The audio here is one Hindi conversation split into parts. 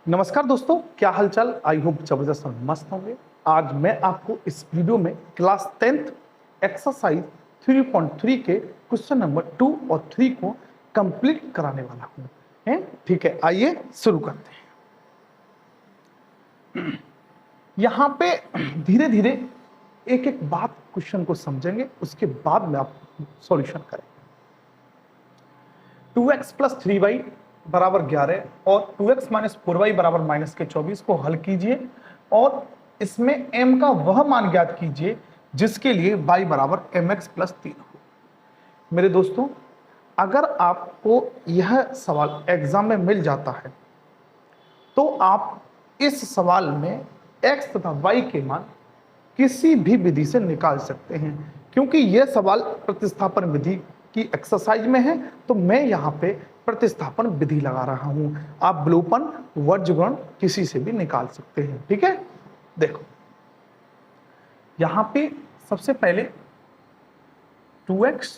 नमस्कार दोस्तों, क्या हालचाल। आई होप जबरदस्त और मस्त होंगे। आज मैं आपको इस वीडियो में क्लास 10th एक्सरसाइज 3.3 के क्वेश्चन नंबर 2 और 3 को कंप्लीट कराने वाला हूं। ठीक है, आइए शुरू करते हैं। यहाँ पे धीरे धीरे एक एक बात क्वेश्चन को समझेंगे, उसके बाद में आप सॉल्यूशन करेंगे। 2x प्लस 3y बराबर 11 और 2x माइनस 4y बराबर माइनस के 24 को हल कीजिए और इसमें m का वह मान ज्ञात कीजिए जिसके लिए y बराबर mx प्लस 3 हो। मेरे दोस्तों, अगर आपको यह सवाल एग्जाम में मिल जाता है तो आप इस सवाल में x तथा y के मान किसी भी विधि से निकाल सकते हैं, क्योंकि यह सवाल प्रतिस्थापन विधि की एक्सरसाइज में है। तो मैं यहाँ पे प्रतिस्थापन विधि लगा रहा हूं। आप विलोपन, वर्गीकरण किसी से भी निकाल सकते हैं। ठीक है, देखो यहां पे सबसे पहले 2x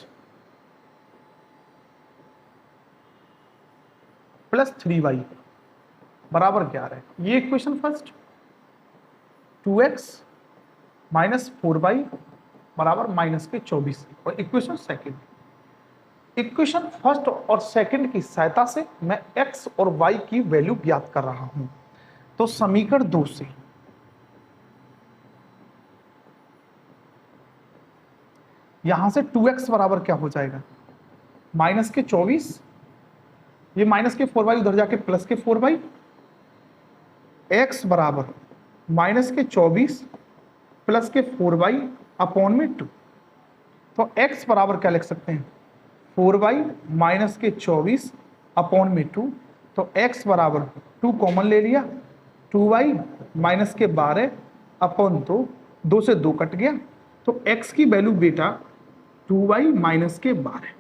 प्लस 3y बराबर 11 ये equation first. 2x minus 4y बराबर माइनस के 24 और इक्वेशन सेकेंड। इक्वेशन फर्स्ट और सेकंड की सहायता से मैं x और y की वैल्यू ज्ञात कर रहा हूं। तो समीकरण 2 से यहां से 2x बराबर क्या हो जाएगा, माइनस के 24, ये माइनस के 4y उधर जाके प्लस के 4y, x बराबर माइनस के 24 प्लस के 4y अपॉन में 2। तो x बराबर क्या लिख सकते हैं, 4y माइनस के 24 अपॉन में 2। तो x बराबर 2 कॉमन ले लिया, 2y माइनस के 12 अपॉन 2 से 2 कट गया। तो x की वैल्यू बेटा 2y माइनस के 12।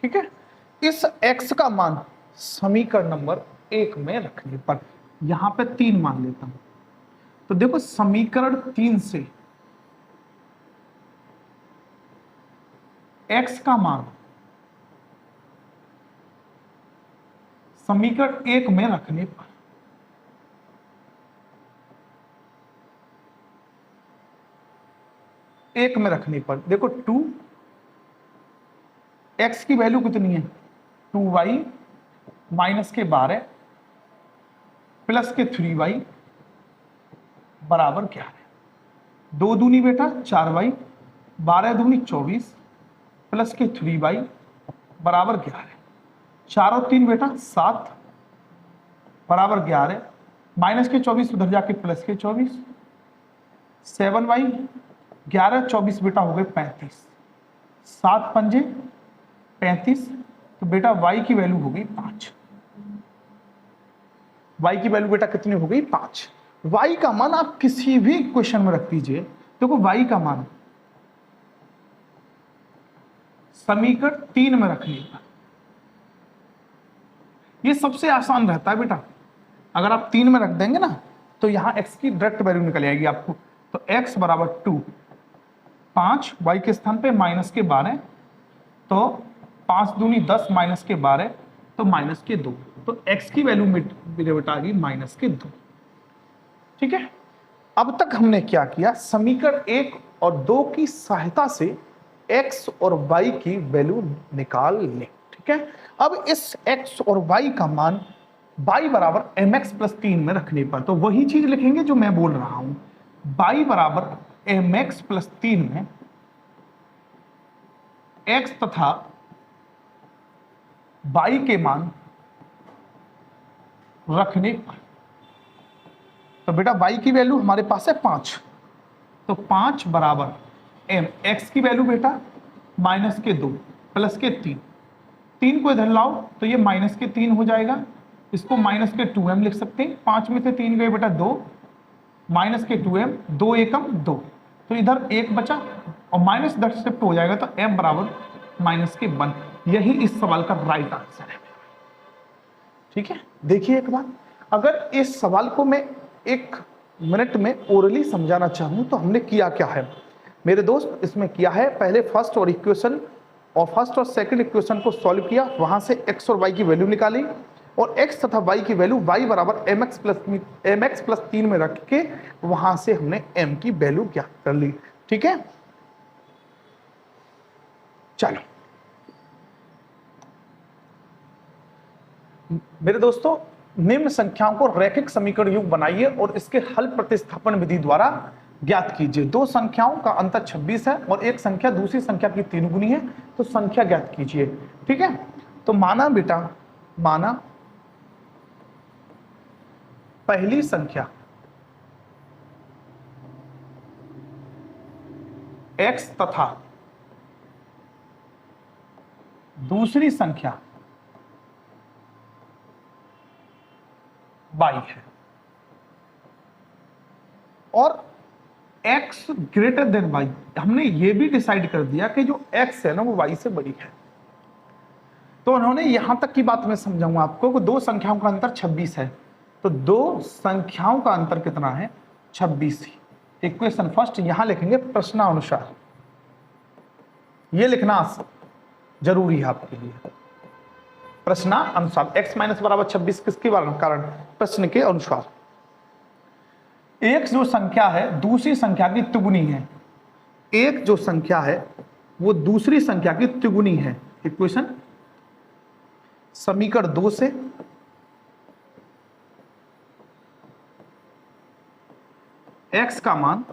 ठीक है, इस x का मान समीकरण नंबर 1 में रखने पर यहां पे 3 मान लेता हूं। तो देखो समीकरण 3 से x का मान समीकरण 1 में रखने पर देखो 2 x की वैल्यू कितनी है, 2y माइनस के 12 प्लस के 3y बराबर 11। 2 दूनी बेटा 4y, 12 दूनी 24 प्लस के 3y बराबर 11। 4 और 3 बेटा 7 बराबर 11, माइनस के 24 उधर जाके प्लस के 24, 7y 11 24 बेटा हो गए 35, 7 पंजे 35। तो बेटा y की वैल्यू हो गई 5। y की वैल्यू बेटा कितनी हो गई, 5। y का मान आप किसी भी क्वेश्चन में रख दीजिए। देखो y का मान समीकरण 3 में रख लीजिए, ये सबसे आसान रहता है बेटा। अगर आप 3 में रख देंगे ना तो यहां x की डायरेक्ट वैल्यू निकल आएगी आपको। तो x बराबर 2, 5 y के स्थान पे माइनस के 12, तो 5 दूनी 10 माइनस के 12 तो माइनस के 2। तो x की वैल्यू मेरे बेटा आ गई माइनस के 2। ठीक है, अब तक हमने क्या किया, समीकरण 1 और 2 की सहायता से x और y की वैल्यू निकाल लें। ठीक है, अब इस x और y का मान y बराबर mx प्लस 3 में रखने पर तो वही चीज लिखेंगे जो मैं बोल रहा हूं। y बराबर mx प्लस 3 में x तथा y के मान रखने पर तो बेटा y की वैल्यू हमारे पास है 5। तो 5 बराबर m, x की वैल्यू बेटा माइनस के 2 प्लस के 3, 3 को इधर लाओ तो ये माइनस के 3 हो जाएगा, इसको माइनस के 2m लिख सकते हैं। 5 में से 3 गए बेटा 2, माइनस के 2m, 2 एकम 2, तो इधर 1 बचा और माइनस इधर शिफ्ट हो जाएगा। तो m बराबर माइनस के 1। यही इस सवाल का राइट आंसर है। ठीक है, देखिए एक बात, अगर इस सवाल को मैं 1 मिनट में ओरली समझाना चाहूं तो हमने किया क्या है मेरे दोस्त, इसमें किया है पहले फर्स्ट और इक्वेशन और फर्स्ट और सेकंड इक्वेशन को सॉल्व किया, वहां से x और y की वैल्यू निकाली और x तथा y की वैल्यू y बराबर mx प्लस 3 में रख के वहां से हमने m की वैल्यू ज्ञात कर ली। ठीक है, चलो मेरे दोस्तों, निम्न संख्याओं को रैखिक समीकरण युग्म बनाइए और इसके हल प्रतिस्थापन विधि द्वारा ज्ञात कीजिए। दो संख्याओं का अंतर 26 है और एक संख्या दूसरी संख्या की 3 गुनी है, तो संख्या ज्ञात कीजिए। ठीक है, तो माना बेटा, माना पहली संख्या x तथा दूसरी संख्या y है और x ग्रेटर देन y। हमने ये भी डिसाइड कर दिया कि जो x है ना वो y से बड़ी है। तो उन्होंने यहां तक की बात मैं समझाऊंगा आपको कि दो संख्याओं का अंतर 26 है, तो दो संख्याओं का अंतर कितना है? 26। इक्वेशन फर्स्ट यहां लिखेंगे प्रश्नानुसार, ये लिखना जरूरी है आपके लिए। प्रश्नानुसार x माइनस बराबर 26 किसके कारण? प्रश्न के अनुसार। एक जो संख्या है दूसरी संख्या की तिगुनी है, एक जो संख्या है वो दूसरी संख्या की तिगुनी है। इक्वेशन समीकरण 2 से x का मान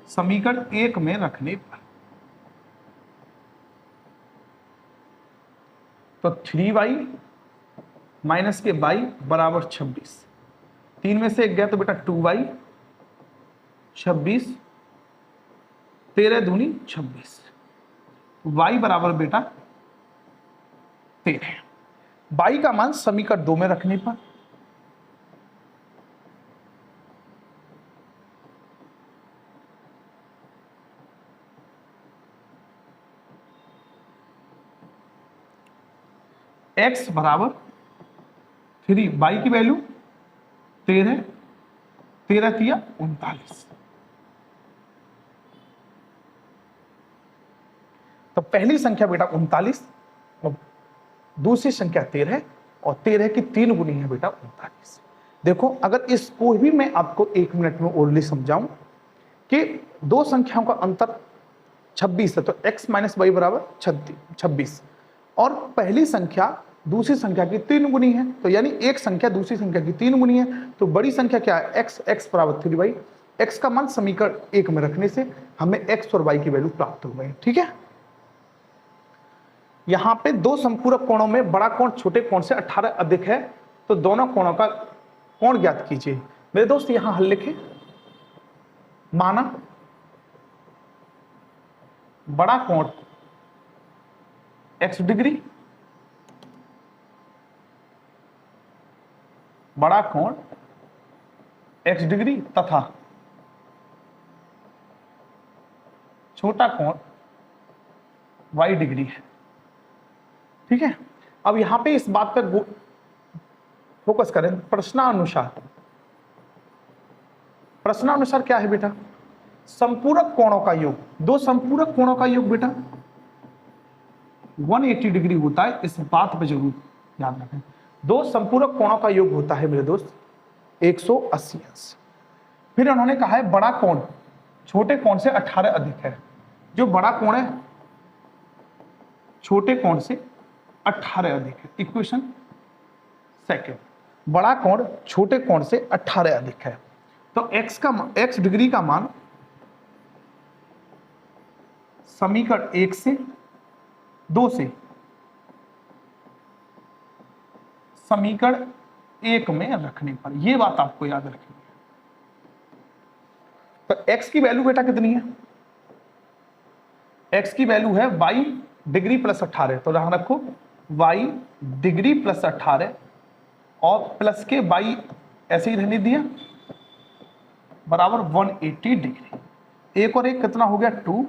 समीकरण 1 में रखने पर तो 3y माइनस के y बराबर 26। 3 में से 1 गया तो बेटा 2y, 26, 13 दूनी 26, y बराबर बेटा 13। y का मान समीकरण 2 में रखने पर x बराबर 3, y की वैल्यू 13, 13 तिया 39। तो पहली संख्या बेटा 39 और दूसरी संख्या 13 और 13 की 3 गुनी है बेटा 39। देखो, अगर इसको भी मैं आपको 1 मिनट में ओरली समझाऊं कि दो संख्याओं का अंतर 26 है, तो x माइनस वाई बराबर 26 और पहली संख्या दूसरी संख्या की 3 गुनी है, तो यानी एक संख्या दूसरी संख्या की 3 गुनी है, तो बड़ी संख्या क्या है? x बराबर 3y। x का मान समीकरण 1 में रखने से हमें x और y की वैल्यू प्राप्त हो गई। ठीक है, यहां पे दो संपूरक कोणों में बड़ा कोण छोटे कोण से 18 अधिक है, तो दोनों कोणों का कोण ज्ञात कीजिए। मेरे दोस्त यहां हल लिखे, माना बड़ा कोण x डिग्री, बड़ा कोण x डिग्री तथा छोटा कोण y डिग्री है। ठीक है, अब यहां पे इस बात पर फोकस करें। प्रश्नानुसार, प्रश्नानुसार क्या है बेटा? संपूरक कोणों का योग। दो संपूरक कोणों का योग बेटा 180 डिग्री होता है, इस बात पे जरूर याद रखें। दो संपूरक कोणों का योग होता है मेरे दोस्त 180 अंश। फिर उन्होंने कहा है बड़ा कोण छोटे कोण से 18 अधिक है। जो बड़ा कोण है छोटे कोण से 18 अधिक है। इक्वेशन सेकंड, बड़ा कोण छोटे कोण से 18 अधिक है, तो x डिग्री का मान समीकरण 1 से 2 से समीकरण 1 में रखने पर, यह बात आपको याद रखनी है। तो x की वैल्यू बेटा कितनी है? x की वैल्यू है y डिग्री प्लस 18, तो ध्यान रखो y डिग्री प्लस 18 और प्लस के y ऐसे ही रहने दिया बराबर 180 डिग्री। एक और एक कितना हो गया? 2,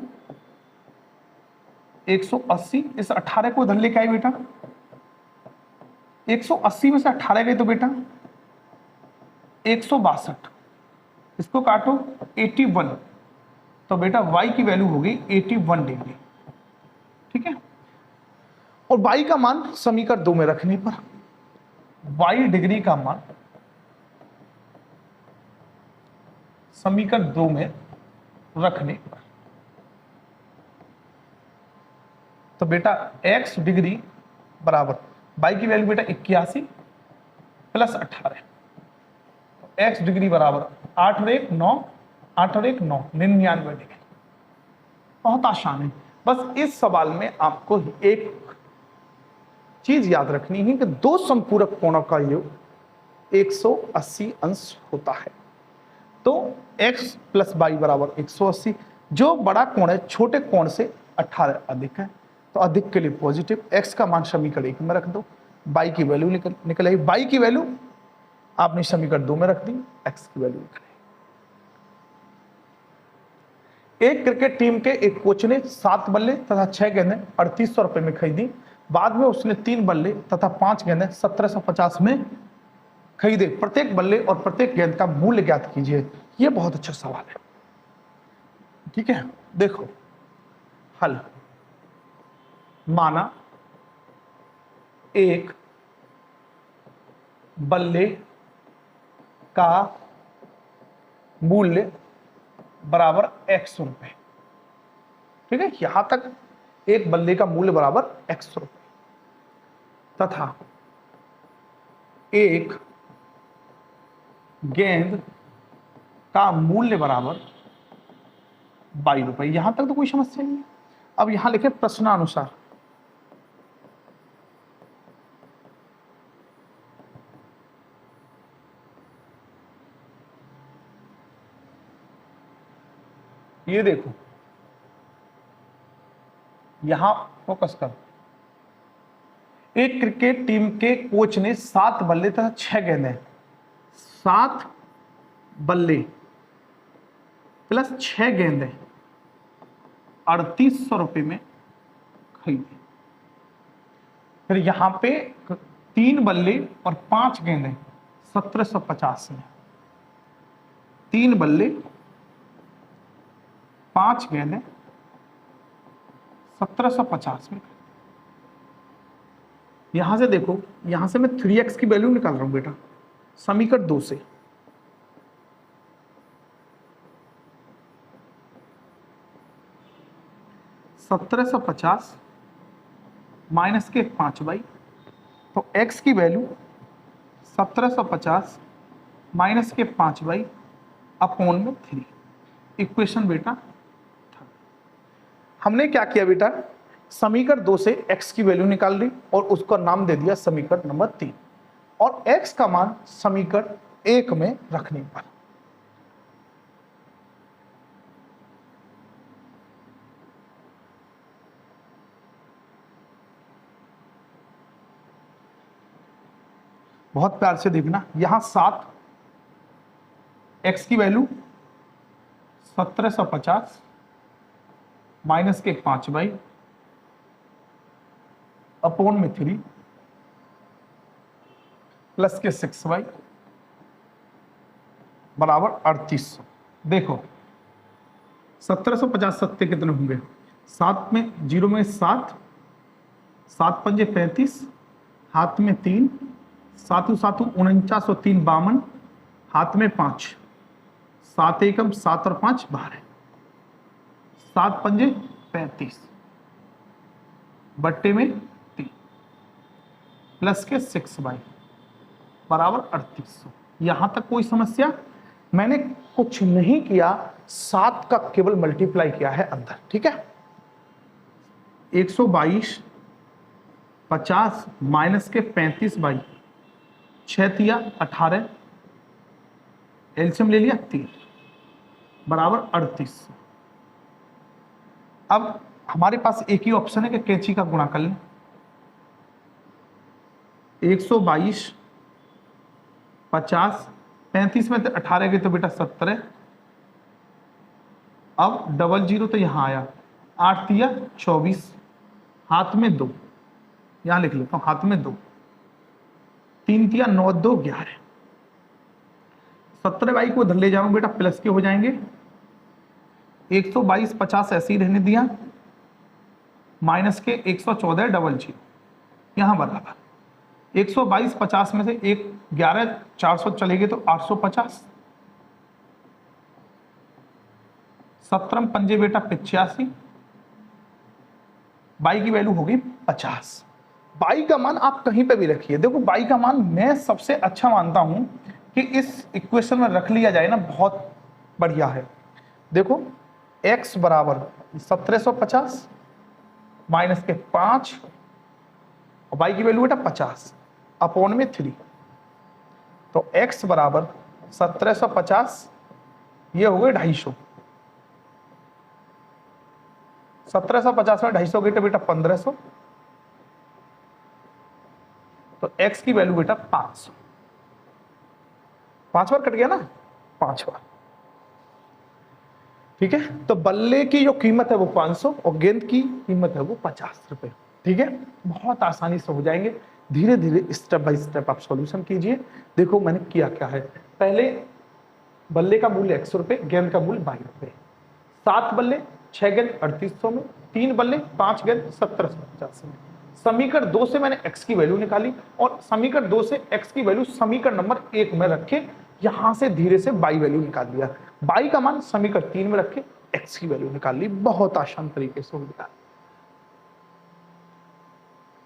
180। इस 18 को इधर लेके आए बेटा, 180 में से 18 गए तो बेटा 162, इसको काटो 81, तो बेटा y की वैल्यू होगी 81 डिग्री, ठीक है। और y का मान समीकरण 2 में रखने पर y डिग्री का मान समीकरण 2 में रखने पर, तो बेटा x डिग्री बराबर y की वैल्यू बेटा 81 प्लस 18, तो x डिग्री बराबर 8 और 1 9, 8 और 1 9, 99 डिग्री। बहुत आसान है। बस इस सवाल में आपको एक चीज याद रखनी है कि दो समपूरक कोणों का योग 180 अंश होता है। तो x प्लस वाई बराबर 180, जो बड़ा कोण है छोटे कोण से 18 अधिक है, तो अधिक के लिए पॉजिटिव। x का मान समीकरण 1 में रख दो, y की वैल्यू निकल आई, y की वैल्यू आपने समीकरण 2 में रख दी, x की वैल्यू निकल आई। एक क्रिकेट टीम के एक कोच ने 7 बल्ले तथा 6 गेंदें 3800 रुपए में खरीदी। बाद में उसने 3 बल्ले तथा 5 गेंदें 1750 में खरीदे। प्रत्येक बल्ले और प्रत्येक गेंद का मूल्य ज्ञात कीजिए। यह बहुत अच्छा सवाल है, ठीक है। देखो हल, माना एक बल्ले का मूल्य बराबर x रुपए, ठीक है। यहां तक एक बल्ले का मूल्य बराबर x रुपए तथा एक गेंद का मूल्य बराबर 22 रुपए। यहां तक तो कोई समस्या नहीं है। अब यहां लिखे प्रश्नानुसार, ये देखो यहां फोकस करो। एक क्रिकेट टीम के कोच ने 7 बल्ले तथा 6 गेंदें, 7 बल्ले प्लस 6 गेंदें 3800 रुपए में खरीदी। फिर यहां पे 3 बल्ले और 5 गेंदें 1750 में, 3 बल्ले 5 गेंदें 1750 में। यहां से देखो, यहां से मैं 3x की वैल्यू निकाल रहा हूं बेटा समीकरण 2 से। $1750 माइनस के 5/, तो x की वैल्यू 1750 माइनस के 5/, अपॉन में 3, इक्वेशन बेटा। हमने क्या किया बेटा, समीकरण 2 से x की वैल्यू निकाल ली और उसका नाम दे दिया समीकरण नंबर 3, और x का मान समीकरण 1 में रखने पर। बहुत प्यार से देखना, यहां 7, x की वैल्यू 1750 माइनस के 5/, अपॉन में 3 प्लस के 6/, बराबर 3800। देखो 1750 सत्ते कितने होंगे, 7 में 0 में 7, 7 पंजे 35, हाथ में 3, 7 7 49 और 3 52, हाथ में 5, 7 एकम 7 और 5 12, 7 पंजे 35 बट्टे में 3 प्लस के 6/, बराबर 3800। यहां तक कोई समस्या? मैंने कुछ नहीं किया, 7 का केवल मल्टीप्लाई किया है अंदर, ठीक है। 122 50 माइनस के 35/, 6 तिया 18, एलसीएम ले लिया 3, बराबर 3800। अब हमारे पास एक ही ऑप्शन है कि कैंची का गुणा कर लें। 122 50 35 में 18 के तो बेटा 17, अब डबल 0 तो यहां आया, 8 तिया 24, हाथ में 2, यहां लिख लेता हूं हाथ में 2, 3 तिया 9 2 11, 17 बाई को इधर ले जाऊं बेटा प्लस के हो जाएंगे, 122 50 ऐसे ही रहने दिया, माइनस के 114 डबल जीरो, यहां बराबर 122 50 में से 11 400 चलेगी तो 850, 17 पंजे बेटा 85, बाई की वैल्यू होगी 50। बाई का मान आप कहीं पे भी रखिए, देखो बाई का मान मैं सबसे अच्छा मानता हूं कि इस इक्वेशन में रख लिया जाए ना, बहुत बढ़िया है। देखो x बराबर 1750 माइनस के 5 और बाई की वैल्यू बेटा 50 अपॉन में 3, तो x बराबर 1750, ये हो गए 250, 1750 में 250 गई तो बेटा 1500, तो x की वैल्यू बेटा 500, 5 बार कट गया ना, 5 बार, ठीक है। तो बल्ले की जो कीमत है वो 500 और गेंद की कीमत है वो 50 रुपए, ठीक है। बहुत आसानी से हो जाएंगे, धीरे धीरे स्टेप बाय स्टेप आप सॉल्यूशन कीजिए। देखो मैंने किया क्या है, पहले बल्ले का मूल्य 100 रुपए, गेंद का मूल्य 22 रुपए, 7 बल्ले 6 गेंद 3800 में, 3 बल्ले 5 गेंद 1750 में। समीकरण 2 से मैंने x की वैल्यू निकाली और समीकरण 2 से x की वैल्यू समीकरण नंबर 1 में रखे, यहां से धीरे से बाई वैल्यू निकाल लिया, बाई का मान समीकरण 3 में रखे x की वैल्यू निकाल ली, बहुत आसान तरीके से हो गया।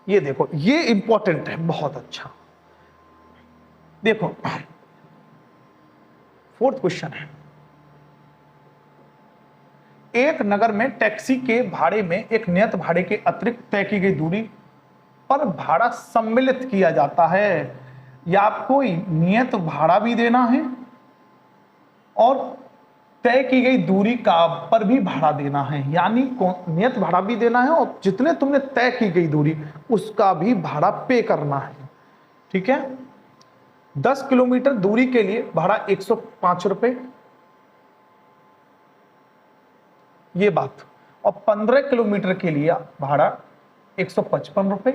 ये देखो ये इंपॉर्टेंट है, बहुत अच्छा। देखो 4th क्वेश्चन है, एक नगर में टैक्सी के भाड़े में एक नियत भाड़े के अतिरिक्त तय की गई दूरी पर भाड़ा सम्मिलित किया जाता है, या आपको नियत भाड़ा भी देना है और तय की गई दूरी का पर भी भाड़ा देना है, यानी नियत भाड़ा भी देना है और जितने तुमने तय की गई दूरी उसका भी भाड़ा पे करना है, ठीक है। 10 किलोमीटर दूरी के लिए भाड़ा 105 रुपए, ये बात, और 15 किलोमीटर के लिए भाड़ा 155 रुपए।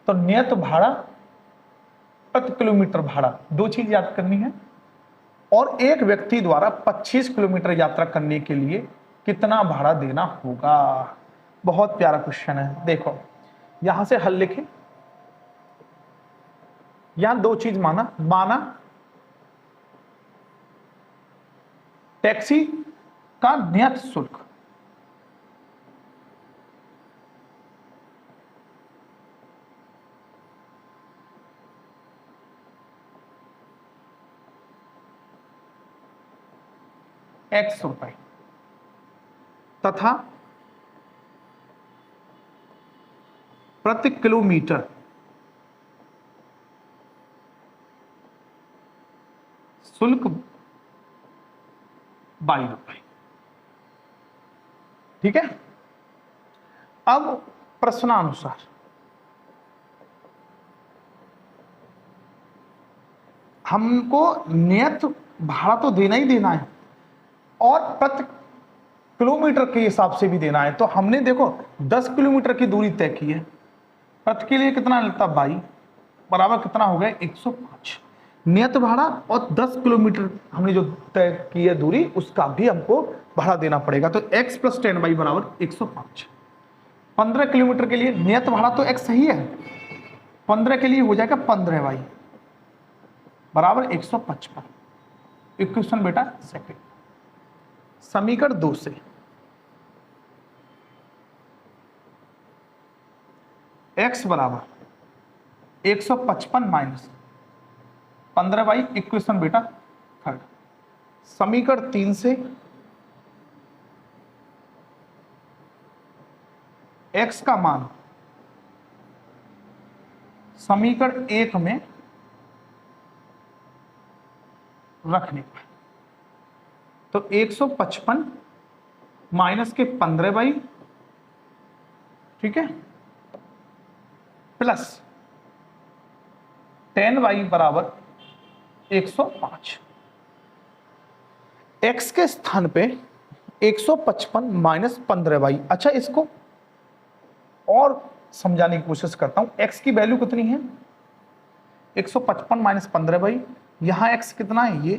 तो नियत भाड़ा प्रति किलोमीटर भाड़ा, दो चीज याद करनी है, और एक व्यक्ति द्वारा 25 किलोमीटर यात्रा करने के लिए कितना भाड़ा देना होगा। बहुत प्यारा क्वेश्चन है। देखो यहां से हल लिखें, यहां दो चीज माना टैक्सी का नियत शुल्क, x रुपए, तथा प्रति किलोमीटर शुल्क 22 रुपए, ठीक है। अब प्रश्नानुसार हमको नियत भाड़ा तो देना ही देना है और प्रति किलोमीटर के हिसाब से भी देना है। तो हमने देखो 10 किलोमीटर की दूरी तय की है, प्रति के लिए कितना लगता 22 बराबर कितना हो गया 105 नियत भाड़ा, और 10 किलोमीटर हमने जो तय की है दूरी उसका भी हमको भाड़ा देना पड़ेगा। तो x + 10y बराबर 105। 15 किलोमीटर के लिए नियत भाड़ा तो x सही है, 15 के लिए हो जाएगा 15y बराबर 155। इक्वेशन बेटा सेकंड। समीकरण 2 से x बराबर 155 माइनस 15y, इक्वेशन बेटा थर्ड। समीकरण 3 से x का मान समीकरण 1 में रखने पर, तो 155 माइनस के 15y, ठीक है, प्लस 10y बराबर 105। x के स्थान पे 155 माइनस 15y। अच्छा इसको और समझाने की कोशिश करता हूं, x की वैल्यू कितनी है 155 माइनस 15y, यहां x कितना है ये,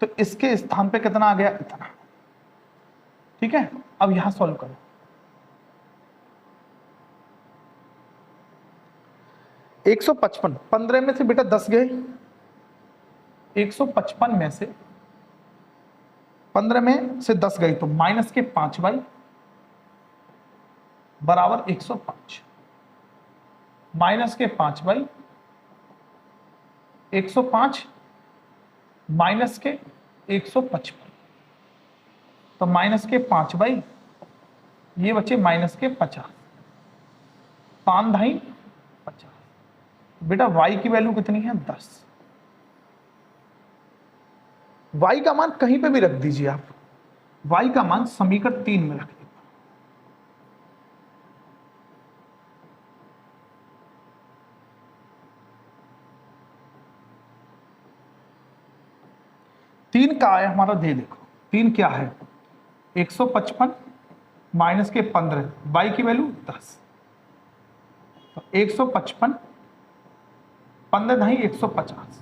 तो इसके स्थान पे कितना आ गया इतना, ठीक है, अब यहां सॉल्व करो। एक 155, 15 में से बेटा 10 गए, 155 में से 15 में से 10 गई तो माइनस के 5 बाई बराबर 105, माइनस के 5 बाई 105 माइनस के 155, तो माइनस के 5 बाई ये बचे माइनस के 50, 5 ढाई 50। बेटा y की वैल्यू कितनी है 10। y का मान कहीं पे भी रख दीजिए आप, y का मान समीकरण 3 में रख दीजिए। तीन का है हमारा, दे देखो 3 क्या है 155 माइनस के 15, y की वैल्यू 10, तो 155 15 ढाई 150,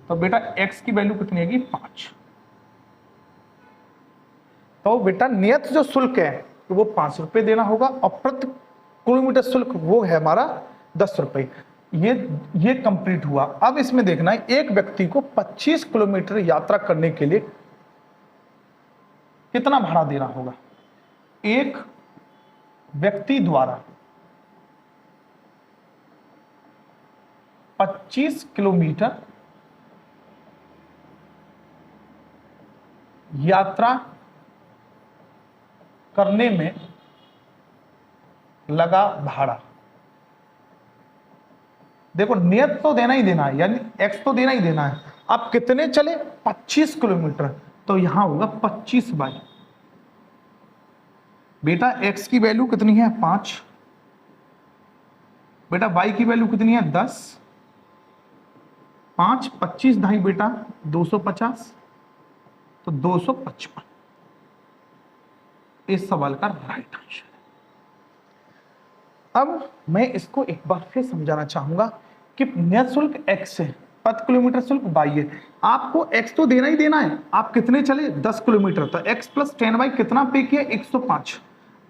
तो बेटा x की वैल्यू कितनी आएगी 5। तो बेटा नियत जो शुल्क है तो वो 5 रुपए देना होगा और प्रति किलोमीटर शुल्क वो है हमारा 10 रुपए। ये कंप्लीट हुआ। अब इसमें देखना है एक व्यक्ति को 25 किलोमीटर यात्रा करने के लिए कितना भाड़ा देना होगा। एक व्यक्ति द्वारा 25 किलोमीटर यात्रा करने में लगा भाड़ा। देखो नियत तो देना ही देना है, यानी x तो देना ही देना है। अब कितने चले 25 किलोमीटर, तो यहां होगा 25 बाई बेटा x की वैल्यू कितनी है 5, बेटा y की वैल्यू कितनी है 10, 5 25 ढाई बेटा 250, तो 255 इस सवाल का राइट आंसर है। अब मैं इसको एक बार फिर समझाना चाहूंगा कि नियत शुल्क x है, प्रति किलोमीटर शुल्क y है। आपको x तो देना ही देना है। आप कितने चले 10 किलोमीटर, तो x प्लस 10y कितना पे किया 105।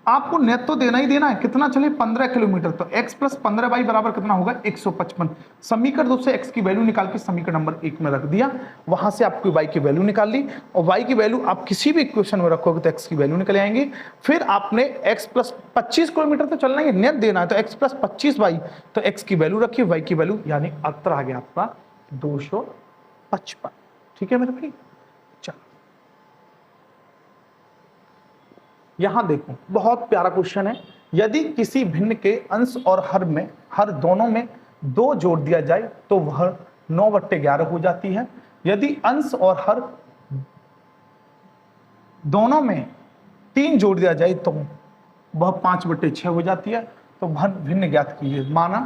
आपको नेट तो देना ही देना है, कितना चले 15 किलोमीटर, तो x प्लस 15y बराबर कितना होगा 155। समीकरण 2 से x की वैल्यू निकाल के समीकरण नंबर 1 में रख दिया, वहां से आपकी y की वैल्यू निकाल ली और y की वैल्यू आप किसी भी इक्वेशन में रखोगे तो x की वैल्यू निकल आएंगी। फिर आपने x प्लस 25 किलोमीटर तो चलना ही, नेट देना है, तो x प्लस 25y, तो x की वैल्यू रखिए, y की वैल्यू, यानी उत्तर आ गया आपका 255। ठीक है मेरे भाई, चलो यहां देखो बहुत प्यारा क्वेश्चन है। यदि किसी भिन्न के अंश और हर दोनों में 2 जोड़ दिया जाए तो वह 9/11 हो जाती है। यदि अंश और हर दोनों में 3 जोड़ दिया जाए तो वह 5/6 हो जाती है। तो भिन्न ज्ञात कीजिए। माना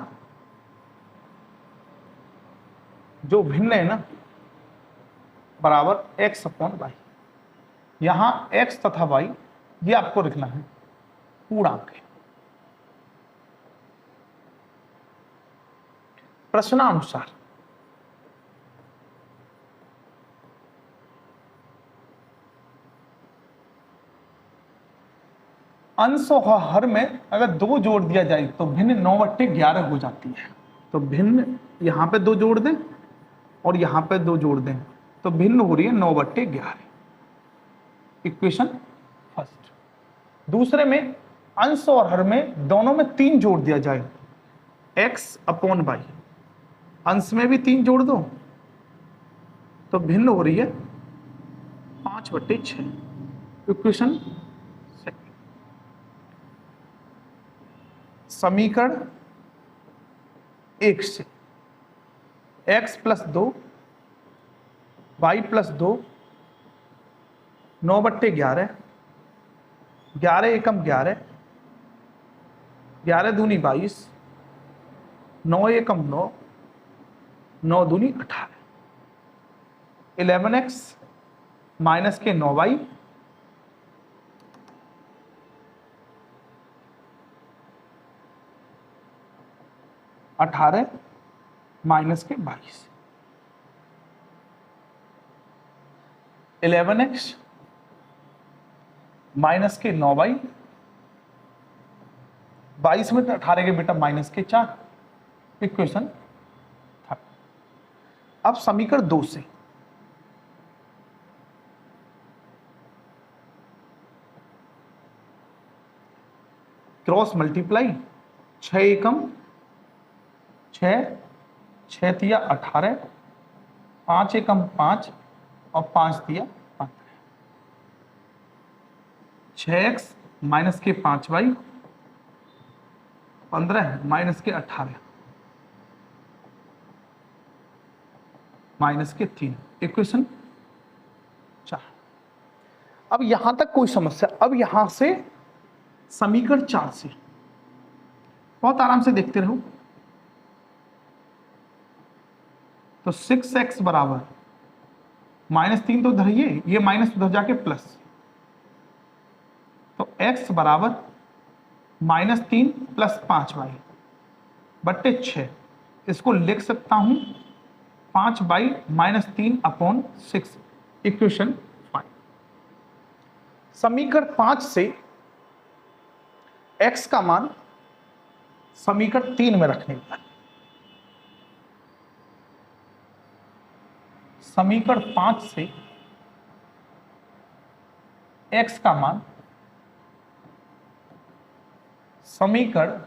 जो भिन्न है ना बराबर x/y, यहां x तथा y ये आपको लिखना है पूर्णांक है। प्रश्नानुसार अंश और हर में अगर 2 जोड़ दिया जाए तो भिन्न 9/11 हो जाती है। तो भिन्न यहां पे 2 जोड़ दें और यहां पे 2 जोड़ दें तो भिन्न हो रही है 9/11, इक्वेशन फर्स्ट। दूसरे में अंश और हर में दोनों में 3 जोड़ दिया जाए, x/y, अंश में भी 3 जोड़ दो तो भिन्न हो रही है 5/6, इक्वेशन सेकंड। समीकरण 1 से x प्लस 2 y प्लस 2 9/11, 11 एकम 11, 11 दूनी 22, 9 एकम 9, 9 दूनी 18, 11x माइनस के 9y, अठारह माइनस के 22, 11x माइनस के 9/22 में 18 के बेटा माइनस के 4। इक्वेशन था। अब समीकरण 2 से क्रॉस मल्टीप्लाई, 6 एकम 6, 6 तिया 18, 5 एकम 5 और 5 तिया 15। 6x माइनस के 5/15 माइनस के 18 माइनस के 3। इक्वेशन 4। अब यहां तक कोई समस्या? अब यहां से समीकरण 4 से बहुत आराम से देखते रहो। तो 6x बराबर -3 तो उधर ये माइनस उधर जाके प्लस, तो x बराबर -3 + 5/6। इसको लिख सकता हूं 5/-3/6। इक्वेशन 5। समीकरण 5 से x का मान समीकरण 3 में रखने का। समीकरण 5 से x का मान समीकरण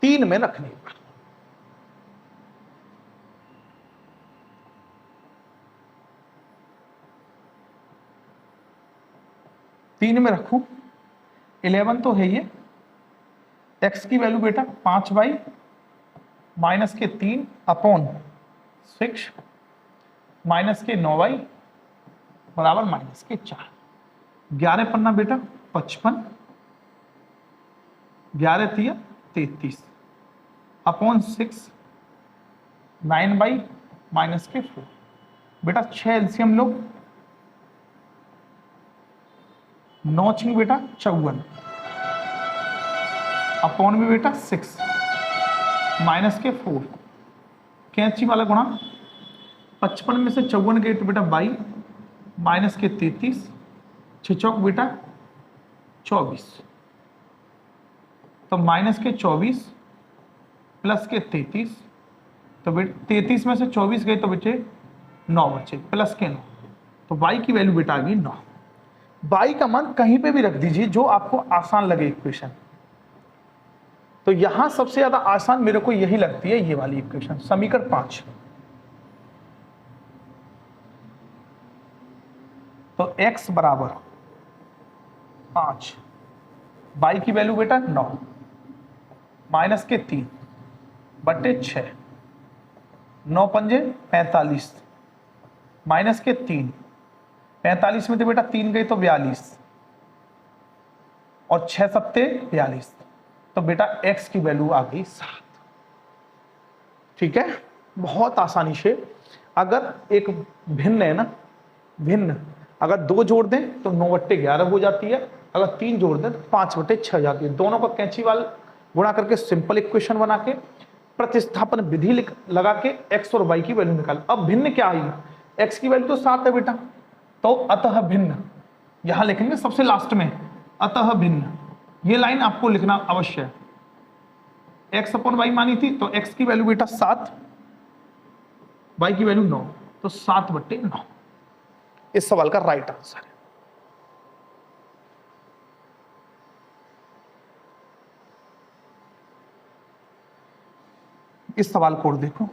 3 में रखने का। तीन में रखूं, 11 तो है ये। x की वैल्यू बेटा 5/-3/6 माइनस के 9y बराबर -4। 11 पन्ना बेटा 55, 11 तिया 33 अपॉन 6 9/-4। बेटा 6 एलसीएम लो, 9 छिंग बेटा 54 अपॉन में बेटा 6 माइनस के 4। कैंची वाला गुणा, 55 में से 54 गए तो बेटा 22 माइनस के 33, 6 चौक बेटा 24, तो माइनस के 24 प्लस के 33, तो बेटा 33 में से 24 गए तो बेटे 9 बचे, प्लस के 9, तो y की वैल्यू बेटा आ गई 9। y का मान कहीं पे भी रख दीजिए जो आपको आसान लगे इक्वेशन। तो यहां सबसे ज्यादा आसान मेरे को यही लगती है, ये वाली इक्वेशन, समीकरण 5। तो x बराबर 5, y की वैल्यू बेटा 9 माइनस के 3/6, 9 पंजे 45 माइनस के 3, 45 में तो बेटा 3 गए तो 42 और 6 सत्ते 42, तो बेटा x की वैल्यू आ गई 7। ठीक है, बहुत आसानी से। अगर एक भिन्न है ना, भिन्न अगर 2 जोड़ दें तो 9/11 हो जाती है, अगर 3 जोड़ दें तो 5/6 हो जाती है। दोनों का कैंची वाल गुणा करके सिंपल इक्वेशन बना के प्रतिस्थापन विधि लगा के x और y की वैल्यू निकाल। अब भिन्न क्या आई? x की वैल्यू तो 7 है बेटा, तो अतः भिन्न यहां लिखेंगे सबसे लास्ट में, अतः भिन्न। ये लाइन आपको लिखना अवश्य है। x अपॉन y मानी थी, तो x की वैल्यू बेटा 7, y की वैल्यू 9, तो 7/9 इस सवाल का राइट आंसर है। इस सवाल को देखो।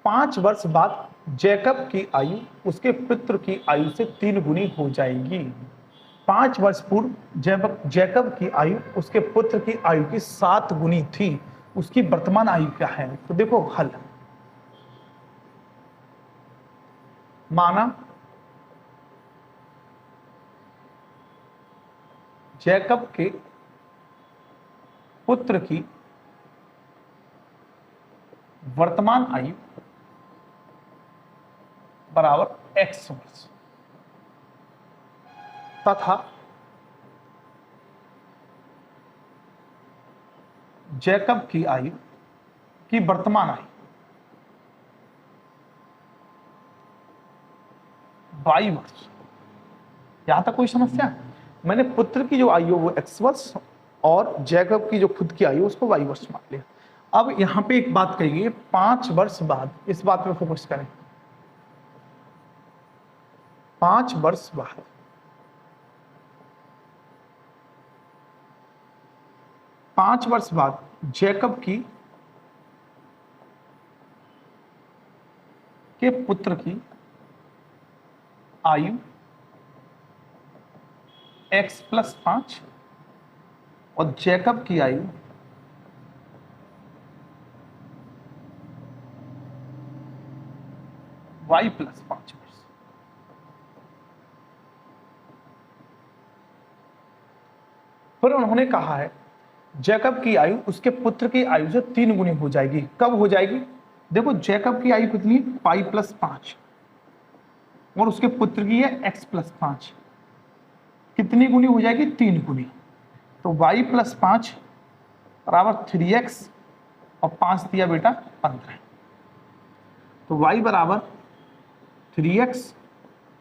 5 वर्ष बाद जैकब की आयु उसके पुत्र की आयु से 3 गुनी हो जाएगी। 5 वर्ष पूर्व जैकब की आयु उसके पुत्र की आयु की 7 गुनी थी, उसकी वर्तमान आयु क्या है? तो देखो हल, माना जैकब के पुत्र की वर्तमान आयु बराबर x वर्ष तथा जैकब की आयु की वर्तमान आयु y वर्ष यहां तक कोई समस्या? मैंने पुत्र की जो आयु वो एक्स वर्ष और जैकब की जो खुद की आयु उसको वाई वर्ष मान लिया। अब यहाँ पे एक बात कहिए, 5 वर्ष बाद, इस बात पे फोकस करें। 5 वर्ष बाद 5 वर्ष बाद जैकब की के पुत्र की आयु x + 5 और जैकब की आयु y + 5 वर्ष। फिर उन्होंने कहा है जैकब की आयु उसके पुत्र की आयु से 3 गुनी हो जाएगी। कब हो जाएगी? देखो जैकब की आयु कितनी है? पाई + 5 और उसके पुत्र की है x + 5। कितनी गुनी हो जाएगी? 3 गुनी। तो y + 5 बराबर 3x और 5 दिया बेटा 15। तो y बराबर 3x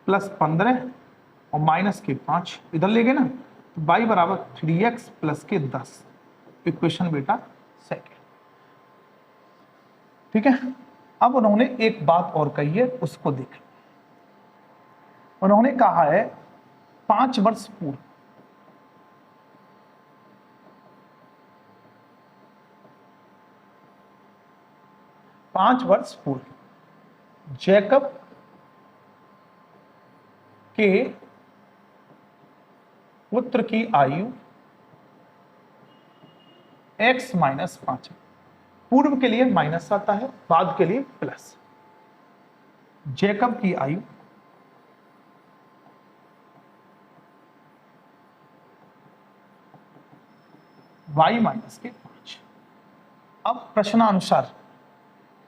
+ 15 और -5 इधर ले गए ना, तो y बराबर 3x + 10। इक्वेशन बेटा सेकंड। ठीक है। अब उन्होंने एक बात और कही है, उसको देखें। उन्होंने कहा है 5 वर्ष पूर्व जैकब के पुत्र की आयु x - 5। पूर्व के लिए माइनस आता है, बाद के लिए प्लस। जैकब की आयु y - 5। अब प्रश्नानुसार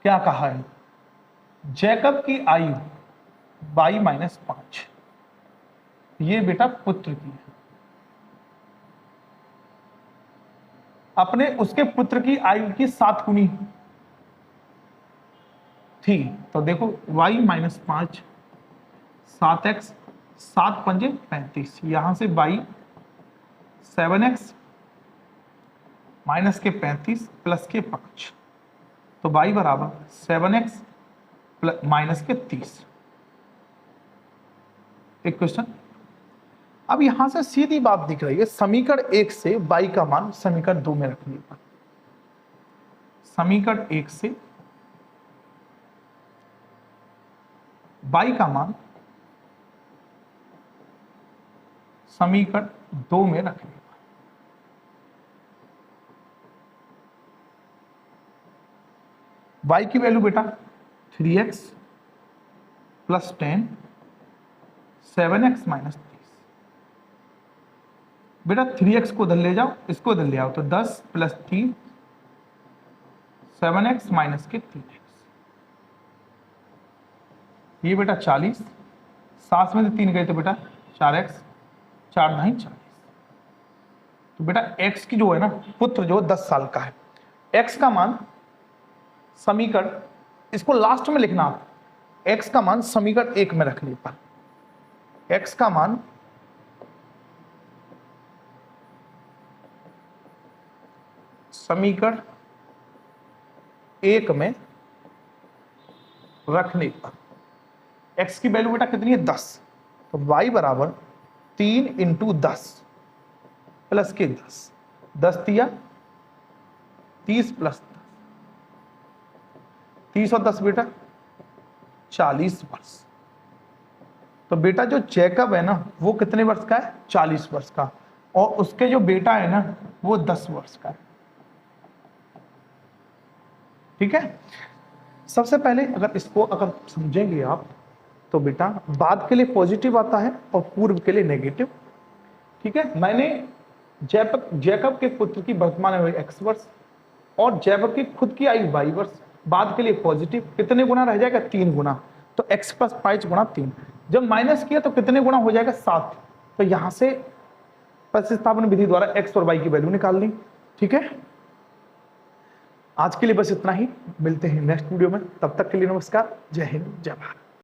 क्या कहा है? जैकब की आयु y - 5 ये बेटा पुत्र की है। अपने उसके पुत्र की आयु की 7 गुनी थी, तो देखो y - 5 7x 7 × 5 = 35। यहां से y 7x -35 + 5, तो y बराबर 7x - 30। एक क्वेश्चन। अब यहां से सीधी बात दिख रही है, समीकरण 1 से y का मान समीकरण 2 में रख लिया। समीकरण 1 से y का मान समीकरण 2 में रख लिया। y की वैल्यू बेटा 3x + 10 7x - 30। बेटा 3x को इधर ले जाओ, इसको इधर ले आओ, तो 10 + 3 7x - 3x। ये बेटा 40, 7 में से 3 गए तो बेटा 4x 4 × 9 = 40। तो बेटा x की जो है ना पुत्र जो 10 साल का है, x का मान समीकरण, इसको लास्ट में लिखना आप, x का मान समीकरण 1 में रखने पर x का मान समीकरण 1 में रखने पर x की वैल्यू बेटा कितनी है? 10। तो y बराबर 3 × 10 + 10 10 दिया 30 + 10 30 और 10 बेटा 40 वर्ष। तो बेटा जो जैकब है ना वो कितने वर्ष का है? 40 वर्ष का, और उसके जो बेटा है ना वो 10 वर्ष का है। ठीक है। सबसे पहले अगर इसको अगर समझेंगे आप तो बेटा बाद के लिए पॉजिटिव आता है और पूर्व के लिए नेगेटिव। ठीक है। मैंने जैकब के पुत्र की वर्तमान आयु x वर्ष और जैकब की खुद की आयु y वर्ष, बाद के लिए पॉजिटिव। कितने गुना रह जाएगा? 3 गुना। तो x + 5 × 3, जब माइनस किया तो कितने गुना हो जाएगा? 7। तो यहां से प्रतिस्थापन विधि द्वारा x और y की वैल्यू निकाल ली। ठीक है। आज के लिए बस इतना ही, मिलते हैं नेक्स्ट वीडियो में। तब तक के लिए नमस्कार, जय हिंद, जय भारत।